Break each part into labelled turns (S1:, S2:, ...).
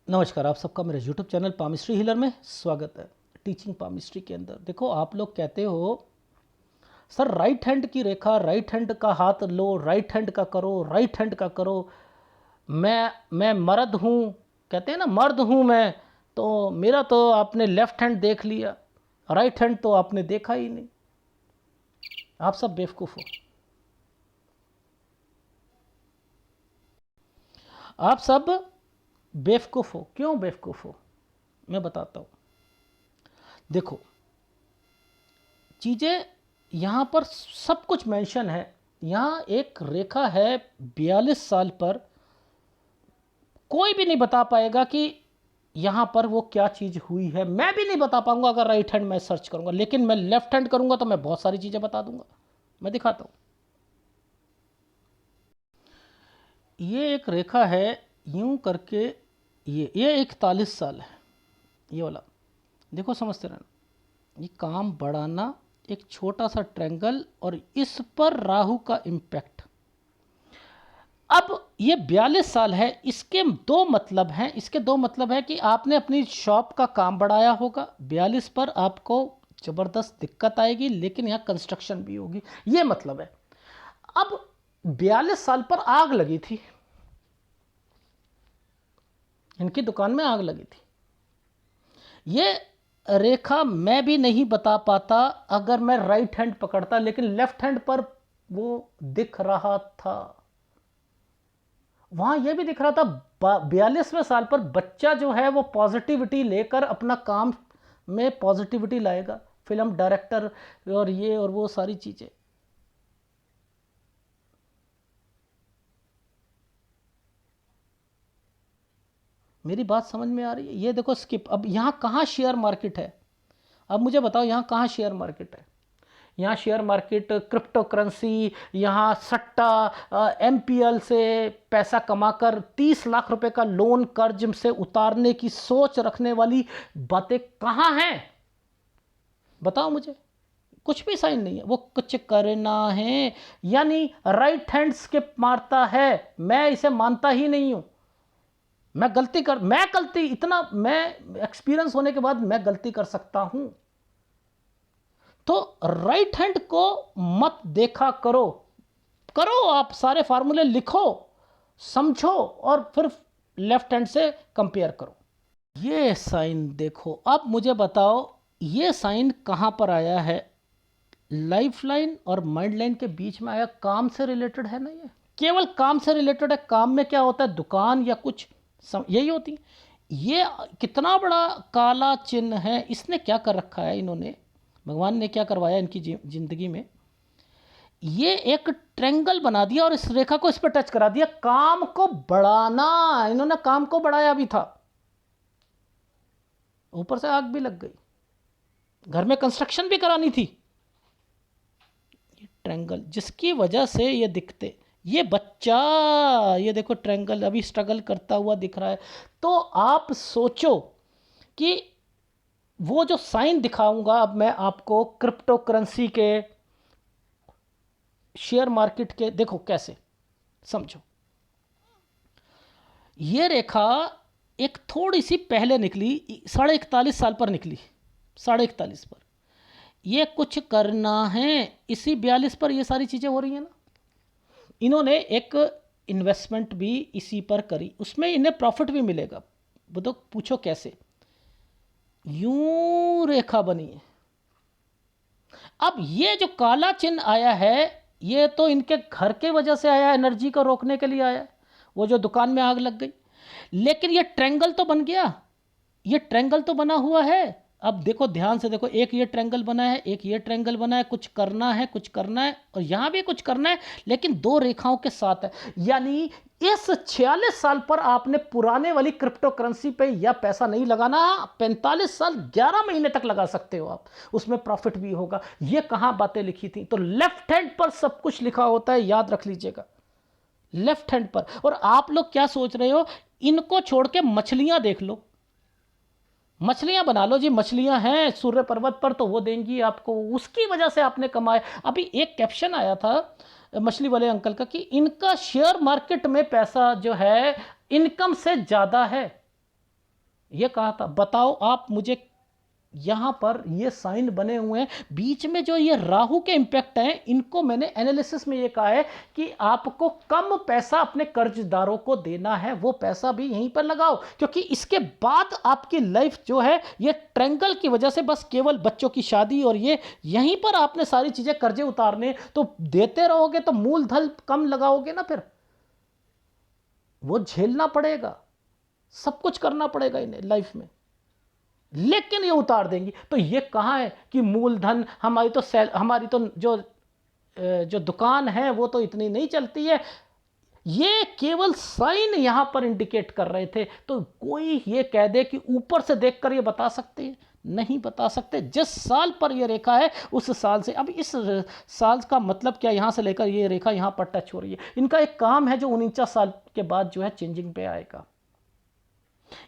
S1: नमस्कार, आप सबका मेरे यूट्यूब चैनल पामिस्ट्री हीलर में स्वागत है। टीचिंग पामिस्ट्री के अंदर देखो, आप लोग कहते हो सर राइट हैंड की रेखा, राइट हैंड का हाथ लो, राइट हैंड का करो, राइट हैंड का करो। मैं मर्द हूँ, कहते हैं ना मर्द हूँ मैं, तो मेरा तो आपने लेफ्ट हैंड देख लिया, राइट हैंड तो आपने देखा ही नहीं। आप सब बेवकूफ़ हो, आप सब बेवकूफ़ हो। क्यों बेवकूफ़ हो, मैं बताता हूँ। देखो, चीज़ें यहाँ पर सब कुछ मेंशन है। यहाँ एक रेखा है 42 साल पर, कोई भी नहीं बता पाएगा कि यहाँ पर वो क्या चीज़ हुई है। मैं भी नहीं बता पाऊंगा अगर राइट हैंड मैं सर्च करूंगा, लेकिन मैं लेफ्ट हैंड करूंगा तो मैं बहुत सारी चीज़ें बता दूंगा। मैं दिखाता हूँ। ये एक रेखा है यूं करके, ये 41 साल है, ये वाला देखो, समझते रहना। ये काम बढ़ाना, एक छोटा सा ट्रायंगल और इस पर राहु का इम्पैक्ट। अब ये 42 साल है, इसके दो मतलब हैं। इसके दो मतलब है कि आपने अपनी शॉप का काम बढ़ाया होगा, 42 पर आपको ज़बरदस्त दिक्कत आएगी, लेकिन यहाँ कंस्ट्रक्शन भी होगी, ये मतलब है। अब 42 साल पर आग लगी थी, इनकी दुकान में आग लगी थी। ये रेखा मैं भी नहीं बता पाता अगर मैं राइट हैंड पकड़ता, लेकिन लेफ्ट हैंड पर वो दिख रहा था। वहां यह भी दिख रहा था 42वें साल पर बच्चा जो है वो पॉजिटिविटी लेकर अपना काम में पॉजिटिविटी लाएगा, फिल्म डायरेक्टर और ये और वो सारी चीजें। मेरी बात समझ में आ रही है? ये देखो स्किप। अब यहाँ कहाँ शेयर मार्केट है? अब मुझे बताओ यहाँ कहाँ शेयर मार्केट है? यहाँ शेयर मार्केट, क्रिप्टो करेंसी, यहाँ सट्टा, एमपीएल से पैसा कमाकर 30 लाख रुपए का लोन कर्ज से उतारने की सोच रखने वाली बातें कहाँ हैं? बताओ मुझे। कुछ भी साइन नहीं है। वो कुछ करना है, यानी राइट हैंड स्किप मारता है। मैं इसे मानता ही नहीं हूं। मैं गलती इतना, मैं एक्सपीरियंस होने के बाद मैं गलती कर सकता हूं। तो राइट हैंड को मत देखा करो। करो, आप सारे फार्मूले लिखो, समझो और फिर लेफ्ट हैंड से कंपेयर करो। ये साइन देखो। अब मुझे बताओ ये साइन कहां पर आया है? लाइफ लाइन और माइंड लाइन के बीच में आया। काम से रिलेटेड है ना, ये केवल काम से रिलेटेड है। काम में क्या होता है? दुकान या कुछ यही होती है। ये कितना बड़ा काला चिन्ह है। इसने क्या कर रखा है, इन्होंने, भगवान ने क्या करवाया इनकी जिंदगी में? ये एक ट्रेंगल बना दिया और इस रेखा को इस पर टच करा दिया। काम को बढ़ाना, इन्होंने काम को बढ़ाया भी था, ऊपर से आग भी लग गई, घर में कंस्ट्रक्शन भी करानी थी। ये ट्रेंगल जिसकी वजह से ये दिखते, ये बच्चा, ये देखो ट्रेंगल अभी स्ट्रगल करता हुआ दिख रहा है। तो आप सोचो कि वो जो साइन दिखाऊंगा अब मैं आपको क्रिप्टो करेंसी के, शेयर मार्केट के, देखो कैसे, समझो। ये रेखा एक थोड़ी सी पहले निकली, 41.5 साल पर निकली, 41.5 पर। ये कुछ करना है, इसी 42 पर ये सारी चीज़ें हो रही हैं ना। इन्होंने एक इन्वेस्टमेंट भी इसी पर करी, उसमें इन्हें प्रॉफिट भी मिलेगा। वो तो पूछो कैसे? यूं रेखा बनी है। अब ये जो काला चिन्ह आया है, ये तो इनके घर के वजह से आया, एनर्जी को रोकने के लिए आया, वो जो दुकान में आग लग गई। लेकिन ये ट्रेंगल तो बन गया, ये ट्रेंगल तो बना हुआ है। अब देखो ध्यान से देखो, एक ये ट्रेंगल बना है, एक ये ट्रेंगल बना है। कुछ करना है, कुछ करना है, और यहां भी कुछ करना है, लेकिन दो रेखाओं के साथ है। यानी इस 46 साल पर आपने पुराने वाली क्रिप्टो करेंसी पे या पैसा नहीं लगाना। 45 साल 11 महीने तक लगा सकते हो आप, उसमें प्रॉफिट भी होगा। ये कहां बातें लिखी थी? तो लेफ्ट हैंड पर सब कुछ लिखा होता है, याद रख लीजिएगा, लेफ्ट हैंड पर। और आप लोग क्या सोच रहे हो? इनको छोड़ के मछलियां देख लो, मछलियां बना लो जी। मछलियां हैं सूर्य पर्वत पर, तो वो देंगी आपको, उसकी वजह से आपने कमाए। अभी एक कैप्शन आया था मछली वाले अंकल का कि इनका शेयर मार्केट में पैसा जो है इनकम से ज़्यादा है। ये कहा था। बताओ आप मुझे, यहाँ पर ये साइन बने हुए हैं, बीच में जो ये राहु के इंपैक्ट हैं, इनको मैंने एनालिसिस में ये कहा है कि आपको कम पैसा अपने कर्जदारों को देना है, वो पैसा भी यहीं पर लगाओ, क्योंकि इसके बाद आपकी लाइफ जो है ये ट्रैंगल की वजह से बस केवल बच्चों की शादी और ये यहीं पर आपने सारी चीजें कर्जे उतारने, तो देते रहोगे तो मूलधन कम लगाओगे ना, फिर वो झेलना पड़ेगा, सब कुछ करना पड़ेगा इन्हें लाइफ में, लेकिन ये उतार देंगी। तो ये कहाँ है कि मूलधन हमारी तो जो दुकान है वो तो इतनी नहीं चलती है। ये केवल साइन यहां पर इंडिकेट कर रहे थे। तो कोई ये कह दे कि ऊपर से देखकर ये बता सकते हैं, नहीं बता सकते। जिस साल पर ये रेखा है उस साल से, अब इस साल का मतलब क्या, यहां से लेकर ये रेखा यहां पर टच हो रही है। इनका एक काम है जो 49 साल के बाद जो है चेंजिंग पे आएगा।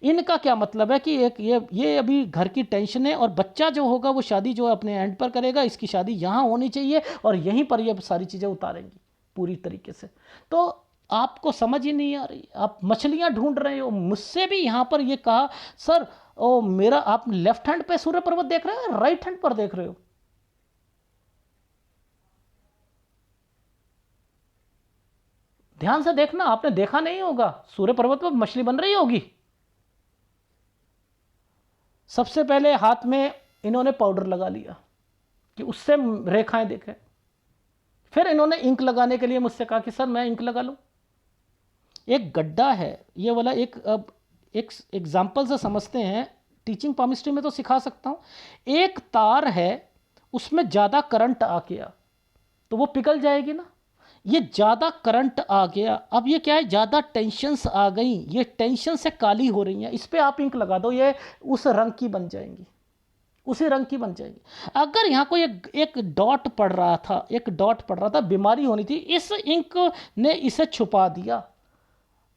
S1: इनका क्या मतलब है कि एक ये अभी घर की टेंशन है, और बच्चा जो होगा वो शादी जो है अपने एंड पर करेगा, इसकी शादी यहाँ होनी चाहिए और यहीं पर ये सारी चीज़ें उतारेंगी पूरी तरीके से। तो आपको समझ ही नहीं आ रही, आप मछलियाँ ढूंढ रहे हो। मुझसे भी यहाँ पर ये कहा, सर ओ मेरा, आप लेफ्ट हैंड पे सूर्य पर्वत देख रहे हो, राइट हैंड पर देख रहे हो? ध्यान से देखना, आपने देखा नहीं होगा, सूर्य पर्वत पर मछली बन रही होगी। सबसे पहले हाथ में इन्होंने पाउडर लगा लिया कि उससे रेखाएं देखें। फिर इन्होंने इंक लगाने के लिए मुझसे कहा कि सर मैं इंक लगा लूं। एक गड्ढा है ये वाला, एक एग्जाम्पल से समझते हैं, टीचिंग केमिस्ट्री में तो सिखा सकता हूं। एक तार है, उसमें ज़्यादा करंट आ गया तो वो पिघल जाएगी ना। ये ज़्यादा करंट आ गया, अब ये क्या है, ज़्यादा टेंशन्स आ गई, ये टेंशन से काली हो रही हैं, इस पर आप इंक लगा दो, ये उस रंग की बन जाएंगी, उसी रंग की बन जाएगी। अगर यहाँ कोई एक डॉट पड़ रहा था, एक डॉट पड़ रहा था, बीमारी होनी थी, इस इंक ने इसे छुपा दिया,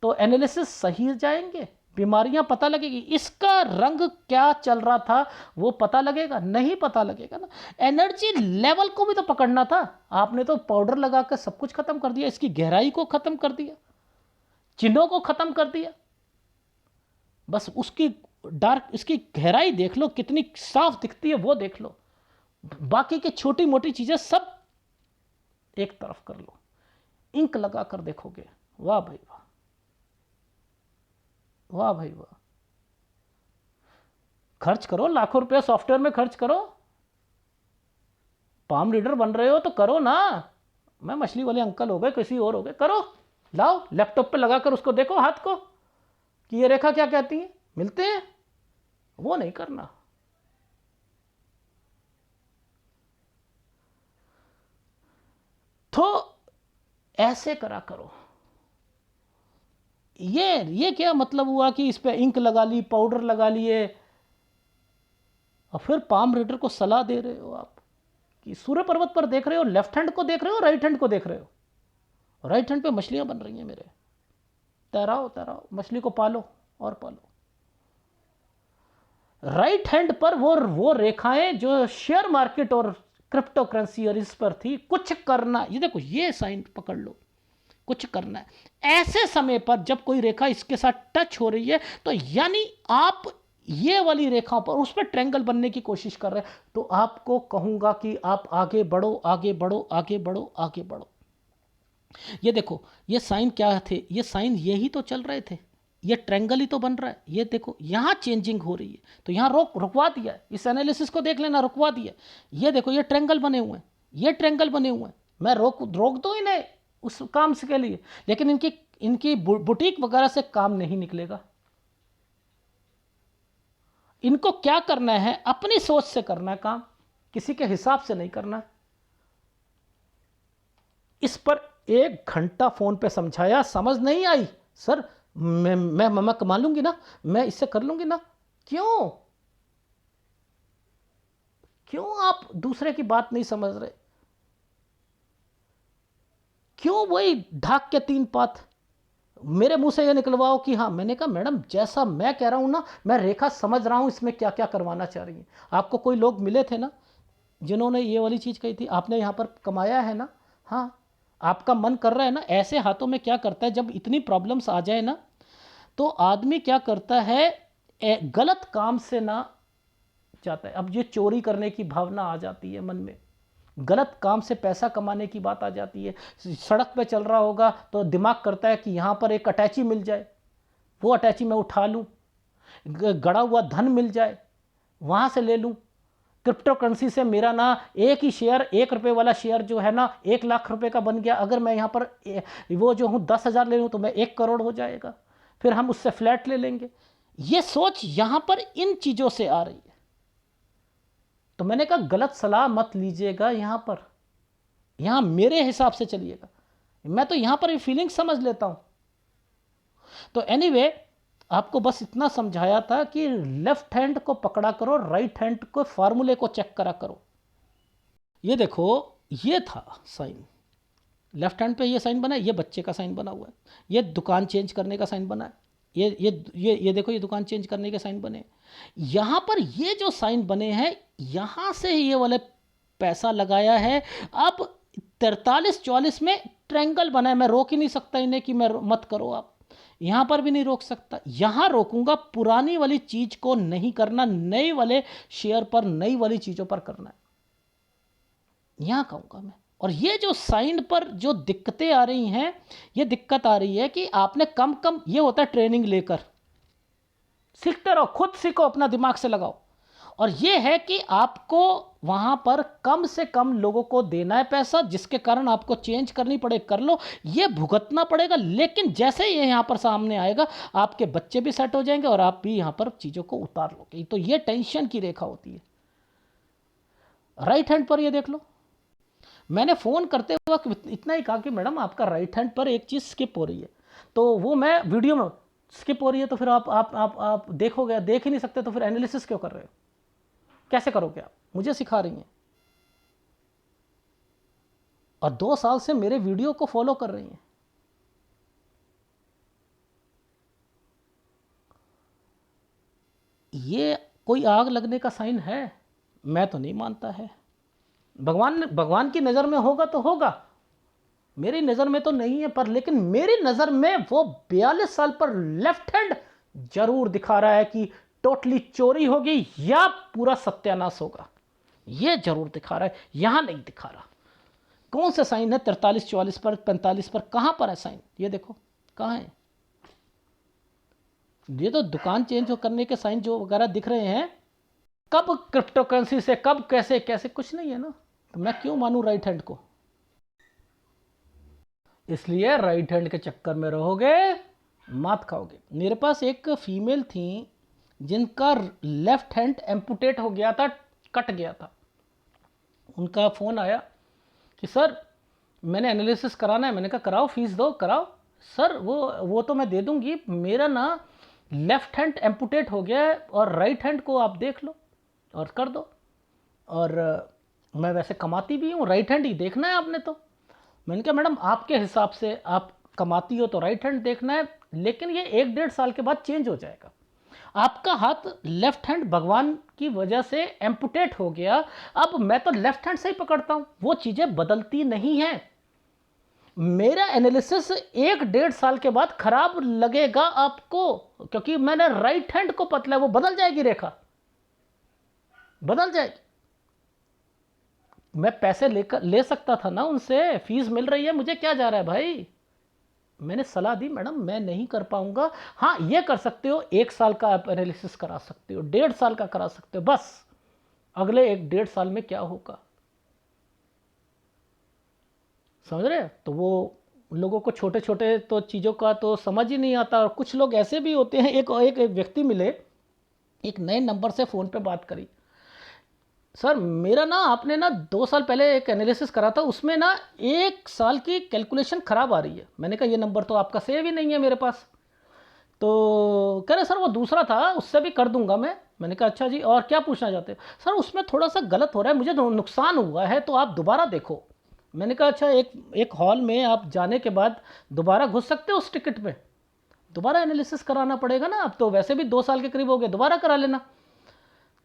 S1: तो एनालिसिस सही जाएंगे, बीमारियां पता लगेगी। इसका रंग क्या चल रहा था वो पता लगेगा, नहीं पता लगेगा ना। एनर्जी लेवल को भी तो पकड़ना था, आपने तो पाउडर लगाकर सब कुछ खत्म कर दिया, इसकी गहराई को खत्म कर दिया, चिन्हों को खत्म कर दिया। बस उसकी डार्क, इसकी गहराई देख लो कितनी साफ दिखती है, वो देख लो। बाकी की छोटी मोटी चीजें सब एक तरफ कर लो, इंक लगा कर देखोगे, वाह भाई वाह, वाह भाई वाह। खर्च करो, लाखों रुपए सॉफ्टवेयर में खर्च करो, पाम रीडर बन रहे हो तो करो ना। मैं मछली वाले अंकल हो गए, किसी और हो गए, करो, लाओ लैपटॉप पे लगाकर उसको देखो हाथ को कि ये रेखा क्या कहती है, मिलते हैं। वो नहीं करना। तो ऐसे करा करो। ये क्या मतलब हुआ कि इस पे इंक लगा ली, पाउडर लगा लिए, और फिर पाम रीडर को सलाह दे रहे हो आप कि सूर्य पर्वत पर देख रहे हो, लेफ्ट हैंड को देख रहे हो, राइट हैंड को देख रहे हो। राइट हैंड पे मछलियां बन रही हैं मेरे, तैराओ तैराओ, मछली को पालो और पालो। राइट हैंड पर वो रेखाएं जो शेयर मार्केट और क्रिप्टो करेंसी और इस पर थी, कुछ करना, ये देखो ये साइन पकड़ लो, कुछ करना है। ऐसे समय पर जब कोई रेखा इसके साथ टच हो रही है, तो यानी आप ये वाली रेखा पर उस पर ट्रायंगल बनने की कोशिश कर रहे हैं, तो आपको कहूंगा कि आप आगे बढ़ो, आगे बढ़ो, आगे बढ़ो, आगे बढ़ो। ये देखो ये साइन क्या थे, ये साइन यही तो चल रहे थे, ये ट्रायंगल ही तो बन रहा है। ये देखो यहाँ चेंजिंग हो रही है, तो यहाँ रुकवा दिया, इस एनालिसिस को देख लेना, रुकवा दिया। ये देखो ये ट्रायंगल बने हुए हैं, ये ट्रायंगल बने हुए हैं, मैं रोक दूँ इन्हें उस काम से के लिए, लेकिन इनकी बुटीक वगैरह से काम नहीं निकलेगा। इनको क्या करना है, अपनी सोच से करना है काम, किसी के हिसाब से नहीं करना है। इस पर 1 घंटा फोन पे समझाया, समझ नहीं आई। सर मैं कमा लूंगी ना, मैं इससे कर लूंगी ना। क्यों क्यों आप दूसरे की बात नहीं समझ रहे? क्यों वही ढाक के 3 पात मेरे मुंह से ये निकलवाओ कि हाँ? मैंने कहा मैडम जैसा मैं कह रहा हूं ना, मैं रेखा समझ रहा हूं इसमें क्या क्या करवाना चाह रही है। आपको कोई लोग मिले थे ना जिन्होंने ये वाली चीज़ कही थी, आपने यहाँ पर कमाया है ना, हाँ आपका मन कर रहा है ना। ऐसे हाथों में क्या करता है, जब इतनी प्रॉब्लम्स आ जाए ना, तो आदमी क्या करता है, गलत काम से ना जाता है। अब ये चोरी करने की भावना आ जाती है मन में, गलत काम से पैसा कमाने की बात आ जाती है। सड़क पे चल रहा होगा तो दिमाग करता है कि यहाँ पर एक अटैची मिल जाए, वो अटैची मैं उठा लूँ, गड़ा हुआ धन मिल जाए वहाँ से ले लूँ। क्रिप्टो करेंसी से मेरा ना एक ही शेयर, 1 रुपये वाला शेयर जो है ना 1 लाख रुपए का बन गया। अगर मैं यहाँ पर वो जो हूँ 10,000 ले लूँ तो मैं 1 करोड़ हो जाएगा, फिर हम उससे फ्लैट ले लेंगे। ये सोच यहाँ पर इन चीज़ों से आ रही है। तो मैंने कहा गलत सलाह मत लीजिएगा यहाँ पर, यहाँ मेरे हिसाब से चलिएगा। मैं तो यहाँ पर फीलिंग समझ लेता हूँ। तो एनीवे आपको बस इतना समझाया था कि लेफ्ट हैंड को पकड़ा करो, राइट हैंड को फार्मूले को चेक करा करो। ये देखो, ये था साइन, लेफ्ट हैंड पे ये साइन बना है, ये बच्चे का साइन बना हुआ है, ये दुकान चेंज करने का साइन बना है, ये देखो, ये दुकान चेंज करने के साइन बने। यहाँ पर ये जो साइन बने हैं, यहाँ से ये वाले पैसा लगाया है। अब 43-44 में ट्रायंगल बना है, मैं रोक ही नहीं सकता इन्हें कि मैं मत करो। आप यहाँ पर भी नहीं रोक सकता, यहाँ रोकूंगा पुरानी वाली चीज को नहीं करना, नए वाले शेयर पर, नई वाली चीजों पर करना है, यहाँ कहूँगा मैं। और ये जो साइन पर जो दिक्कतें आ रही हैं, ये दिक्कत आ रही है कि आपने कम कम, ये होता है ट्रेनिंग लेकर सीखते रहो, खुद सीखो, अपना दिमाग से लगाओ। और ये है कि आपको वहां पर कम से कम लोगों को देना है पैसा, जिसके कारण आपको चेंज करनी पड़े, कर लो, ये भुगतना पड़ेगा। लेकिन जैसे ये यहां पर सामने आएगा, आपके बच्चे भी सेट हो जाएंगे और आप भी यहां पर चीज़ों को उतार लोगे। तो ये टेंशन की रेखा होती है। राइट हैंड पर ये देख लो, मैंने फ़ोन करते हुए इतना ही कहा कि मैडम आपका राइट हैंड पर एक चीज़ स्किप हो रही है, तो वो मैं वीडियो में स्किप हो रही है, तो फिर आप देखोगे, देख ही नहीं सकते, तो फिर एनालिसिस क्यों कर रहे हो, कैसे करोगे आप? मुझे सिखा रही हैं और 2 साल से मेरे वीडियो को फॉलो कर रही हैं। ये कोई आग लगने का साइन है? मैं तो नहीं मानता है। भगवान की नज़र में होगा तो होगा, मेरी नज़र में तो नहीं है। पर लेकिन मेरी नज़र में वो 42 साल पर लेफ्ट हैंड जरूर दिखा रहा है कि टोटली चोरी होगी या पूरा सत्यानाश होगा, ये जरूर दिखा रहा है, यहां नहीं दिखा रहा। कौन सा साइन है 43-44 पर, 45 पर, कहां पर है साइन? ये देखो कहां है। ये तो दुकान चेंज करने के साइन जो वगैरह दिख रहे हैं, कब क्रिप्टो करेंसी से, कब कैसे कैसे, कुछ नहीं है ना। तो मैं क्यों मानूं राइट हैंड को? इसलिए राइट हैंड के चक्कर में रहोगे, मात खाओगे। मेरे पास एक फीमेल थी जिनका लेफ्ट हैंड एम्पुटेट हो गया था, कट गया था। उनका फ़ोन आया कि सर मैंने एनालिसिस कराना है। मैंने कहा कराओ, फीस दो, कराओ। सर वो तो मैं दे दूंगी, मेरा ना लेफ्ट हैंड एम्पुटेट हो गया है और राइट हैंड को आप देख लो और कर दो। और मैं वैसे कमाती भी हूँ, राइट हैंड ही देखना है आपने तो। मैंने कहा मैडम आपके हिसाब से आप कमाती हो तो राइट हैंड देखना है, लेकिन ये 1-1.5 साल के बाद चेंज हो जाएगा। आपका हाथ लेफ्ट हैंड भगवान की वजह से एम्पुटेट हो गया, अब मैं तो लेफ्ट हैंड से ही पकड़ता हूं, वो चीजें बदलती नहीं हैं। मेरा एनालिसिस 1-1.5 साल के बाद खराब लगेगा आपको, क्योंकि मैंने राइट हैंड को पतला है, वो बदल जाएगी, रेखा बदल जाएगी। मैं पैसे ले सकता था ना उनसे, फीस मिल रही है, मुझे क्या जा रहा है भाई। मैंने सलाह दी मैडम मैं नहीं कर पाऊंगा। हाँ ये कर सकते हो, 1 साल का आप एनालिसिस करा सकते हो, 1.5 साल का करा सकते हो, बस अगले 1-1.5 साल में क्या होगा, समझ रहे? तो वो लोगों को छोटे छोटे तो चीज़ों का तो समझ ही नहीं आता। और कुछ लोग ऐसे भी होते हैं, एक व्यक्ति मिले, एक नए नंबर से फ़ोन पे बात करी, सर मेरा ना आपने ना 2 साल पहले एक एनालिसिस करा था, उसमें ना 1 साल की कैलकुलेशन ख़राब आ रही है। मैंने कहा ये नंबर तो आपका सेव ही नहीं है मेरे पास। तो कह रहे सर वो दूसरा था, उससे भी कर दूंगा मैं। मैंने कहा अच्छा जी, और क्या पूछना चाहते हो? सर उसमें थोड़ा सा गलत हो रहा है, मुझे नुकसान हुआ है, तो आप दोबारा देखो। मैंने कहा अच्छा, एक हॉल में आप जाने के बाद दोबारा घुस सकते हो उस टिकट में? दोबारा एनालिसिस कराना पड़ेगा ना, अब तो वैसे भी 2 साल के करीब हो गए, दोबारा करा लेना।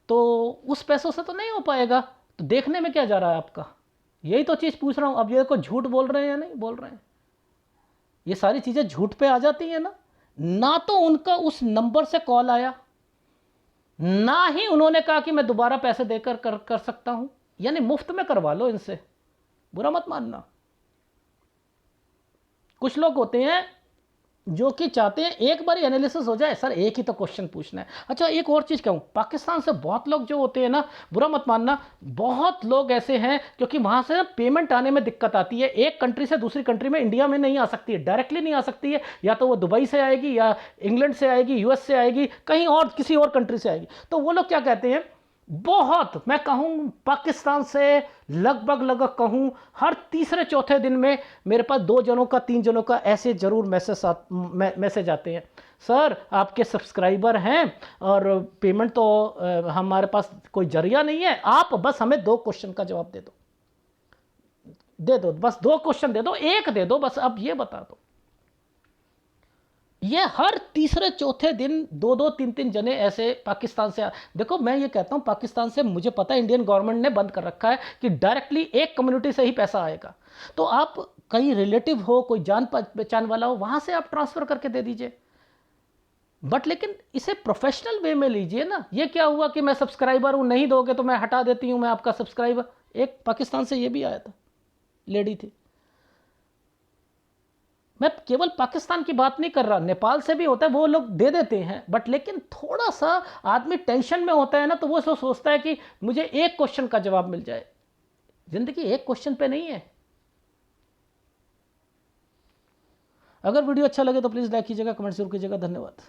S1: तो उस पैसों से तो नहीं हो पाएगा, तो देखने में क्या जा रहा है आपका? यही तो चीज़ पूछ रहा हूँ। अब ये को झूठ बोल रहे हैं या नहीं बोल रहे हैं, ये सारी चीज़ें झूठ पे आ जाती हैं ना। ना तो उनका उस नंबर से कॉल आया, ना ही उन्होंने कहा कि मैं दोबारा पैसे देकर कर सकता हूं, यानी मुफ्त में करवा लो इनसे, बुरा मत मानना। कुछ लोग होते हैं जो कि चाहते हैं एक बार एनालिसिस हो जाए, सर एक ही तो क्वेश्चन पूछना है। अच्छा एक और चीज़ कहूँ, पाकिस्तान से बहुत लोग जो होते हैं ना, बुरा मत मानना, बहुत लोग ऐसे हैं क्योंकि वहाँ से पेमेंट आने में दिक्कत आती है, एक कंट्री से दूसरी कंट्री में इंडिया में नहीं आ सकती है, डायरेक्टली नहीं आ सकती है, या तो वो दुबई से आएगी या इंग्लैंड से आएगी, यूएस से आएगी, कहीं और किसी और कंट्री से आएगी। तो वो लोग क्या कहते हैं, बहुत, मैं कहूँ पाकिस्तान से लगभग कहूँ हर तीसरे चौथे दिन में मेरे पास 2 जनों का 3 जनों का ऐसे ज़रूर मैसेज आते हैं, सर आपके सब्सक्राइबर हैं और पेमेंट तो हमारे पास कोई जरिया नहीं है, आप बस हमें 2 क्वेश्चन का जवाब दे दो, बस 2 क्वेश्चन दे दो, एक दे दो बस, अब ये बता दो। ये हर तीसरे चौथे दिन 2-2 3-3 जने ऐसे पाकिस्तान से। देखो मैं ये कहता हूँ पाकिस्तान से, मुझे पता है इंडियन गवर्नमेंट ने बंद कर रखा है कि डायरेक्टली एक कम्युनिटी से ही पैसा आएगा, तो आप कहीं रिलेटिव हो, कोई जान पहचान वाला हो, वहां से आप ट्रांसफर करके दे दीजिए, बट लेकिन इसे प्रोफेशनल वे में लीजिए ना। ये क्या हुआ कि मैं सब्सक्राइबर हूं, नहीं दोगे तो मैं हटा देती हूं मैं आपका सब्सक्राइबर। एक पाकिस्तान से ये भी आया था, लेडी थी। मैं केवल पाकिस्तान की बात नहीं कर रहा, नेपाल से भी होता है, वो लोग दे देते हैं, बट लेकिन थोड़ा सा आदमी टेंशन में होता है ना, तो वो सोचता है कि मुझे एक क्वेश्चन का जवाब मिल जाए। जिंदगी एक क्वेश्चन पे नहीं है। अगर वीडियो अच्छा लगे तो प्लीज़ लाइक कीजिएगा, कमेंट जरूर कीजिएगा। धन्यवाद।